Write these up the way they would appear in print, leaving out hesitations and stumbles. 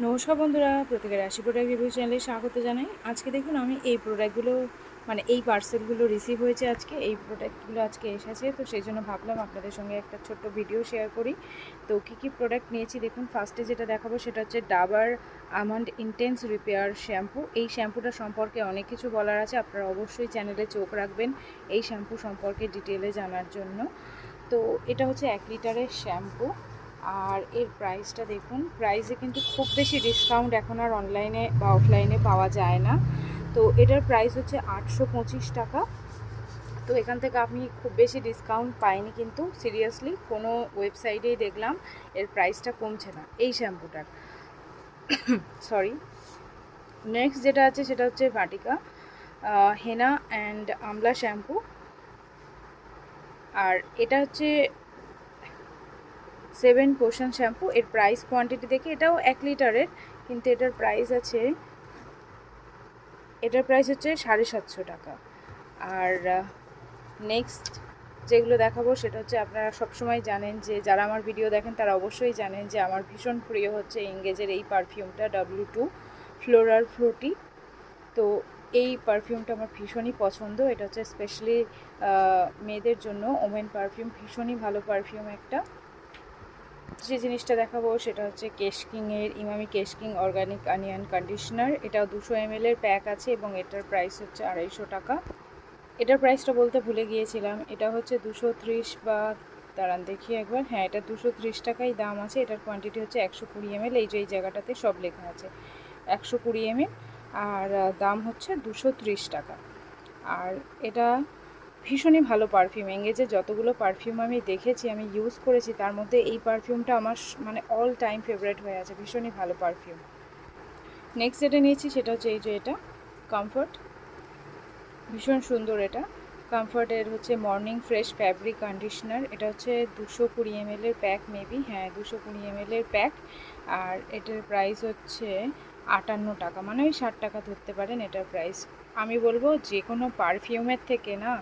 নমস্কার বন্ধুরা, প্রত্যেকের রাশি প্রোডাক্ট রিভিউ চ্যানেলে স্বাগত জানাই। আজকে দেখুন আমি এই প্রোডাক্টগুলো এই পার্সেলগুলো রিসিভ হয়েছে আজকে, এই প্রোডাক্টগুলো আজকে এসেছে, তো সেই জন্য ভাবলাম আপনাদের সঙ্গে একটা ছোট্ট ভিডিও শেয়ার করি। তো কী প্রোডাক্ট নিয়েছি দেখুন। ফার্স্টে যেটা দেখাবো সেটা হচ্ছে ডাবার আমন্ড ইন্টেন্স রিপেয়ার শ্যাম্পু। এই শ্যাম্পুটা সম্পর্কে অনেক কিছু বলার আছে, আপনারা অবশ্যই চ্যানেলে চোখ রাখবেন এই শ্যাম্পু সম্পর্কে ডিটেলে জানার জন্য। তো এটা হচ্ছে 1 লিটারের শ্যাম্পু, আর এর প্রাইসটা দেখুন। প্রাইসে কিন্তু খুব বেশি ডিসকাউন্ট এখন আর অনলাইনে বা অফলাইনে পাওয়া যায় না। তো এটার প্রাইস হচ্ছে 825 টাকা। তো এখান থেকে আমি খুব বেশি ডিসকাউন্ট পাইনি, কিন্তু সিরিয়াসলি কোনো ওয়েবসাইটেই দেখলাম এর প্রাইসটা কমছে না এই শ্যাম্পুটার। সরি। নেক্সট যেটা আছে সেটা হচ্ছে ভাটিকা হেনা অ্যান্ড আমলা শ্যাম্পু, আর এটা হচ্ছে 7 পোর্শন শ্যাম্পু। এর প্রাইস কোয়ান্টিটি দেখে এটাও 1 লিটারের, কিন্তু এটার প্রাইস হচ্ছে 750 টাকা। আর নেক্সট যেগুলো দেখাবো সেটা হচ্ছে, আপনারা সবসময় জানেন যে যারা আমার ভিডিও দেখেন তারা অবশ্যই জানেন যে আমার ভীষণ প্রিয় হচ্ছে এঙ্গেজের এই পারফিউমটা W2 ফ্লোরাল ফ্রুটি। তো এই পারফিউমটা আমার ভীষণই পছন্দ। এটা হচ্ছে স্পেশালি মেয়েদের জন্য ওমেন পারফিউম, ভীষণই ভালো পারফিউম একটা। যে জিনিসটা দেখাবো সেটা হচ্ছে কেশকিংয়ের ইমামি কেশকিং অর্গানিক অনিয়ন কন্ডিশনার। এটাও 200 ml এর প্যাক আছে এবং এটার প্রাইস হচ্ছে 250 টাকা। এটার প্রাইসটা বলতে ভুলে গিয়েছিলাম, এটা হচ্ছে 230 বা দাঁড়ান দেখি একবার, হ্যাঁ এটা 230 টাকাই দাম আছে। এটার কোয়ান্টিটি হচ্ছে 120 ml, এই জায়গাটাতে সব লেখা আছে 120 ml, আর দাম হচ্ছে 230 টাকা। আর এটা ভীষণই ভালো পারফিউম। এঙ্গেজে যতগুলো পারফিউম আমি দেখেছি, আমি ইউজ করেছি, তার মধ্যে এই পারফিউমটা আমার অল টাইম ফেভারিট হয়ে আছে, ভীষণই ভালো পারফিউম। নেক্সট যেটা নিয়েছি সেটা হচ্ছে এটা কমফর্ট, ভীষণ সুন্দর এটা। কমফর্টের হচ্ছে মর্নিং ফ্রেশ ফ্যাব্রিক কন্ডিশনার। এটা হচ্ছে 220 ml এর প্যাক, মেবি হ্যাঁ 220 ml এর প্যাক, আর এটার প্রাইস হচ্ছে 58 টাকা, মানে ওই 60 টাকা ধরতে পারেন এটার প্রাইস। আমি বলবো যে কোনো পারফিউমের থেকে না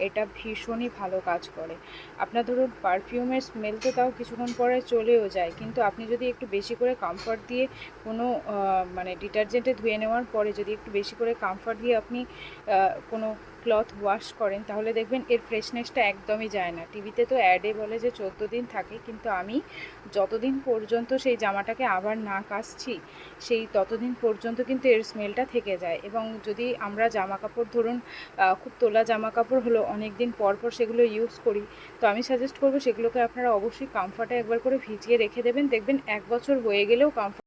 এটা ভীষণই ভালো কাজ করে। আপনার ধরুন পারফিউমের স্মেল তো তাও কিছুক্ষণ পরে চলেও যায়, কিন্তু আপনি যদি একটু বেশি করে কমফর্ট দিয়ে কোনো ডিটারজেন্টে ধুয়ে নেওয়ার পরে যদি একটু বেশি করে কমফর্ট দিয়ে আপনি কোনো ক্লথ ওয়াশ করেন, তাহলে দেখবেন এর ফ্রেশনেসটা একদমই যায় না। টিভিতে তো অ্যাডে বলে যে 14 দিন থাকে, কিন্তু আমি যতদিন পর্যন্ত সেই জামাটাকে আবার না কাচছি সেই ততদিন পর্যন্ত কিন্তু এর স্মেলটা থেকে যায়। এবং যদি আমরা জামা কাপড় ধরুন খুব তোলা জামা কাপড় হলো অনেক দিন পর পর সেগুলো ইউজ করি, তো আমি সাজেস্ট করবো সেগুলোকে আপনারা অবশ্যই কমফর্টে একবার করে ভিজিয়ে রেখে দেবেন, দেখবেন 1 বছর হয়ে গেলেও কমফর্ট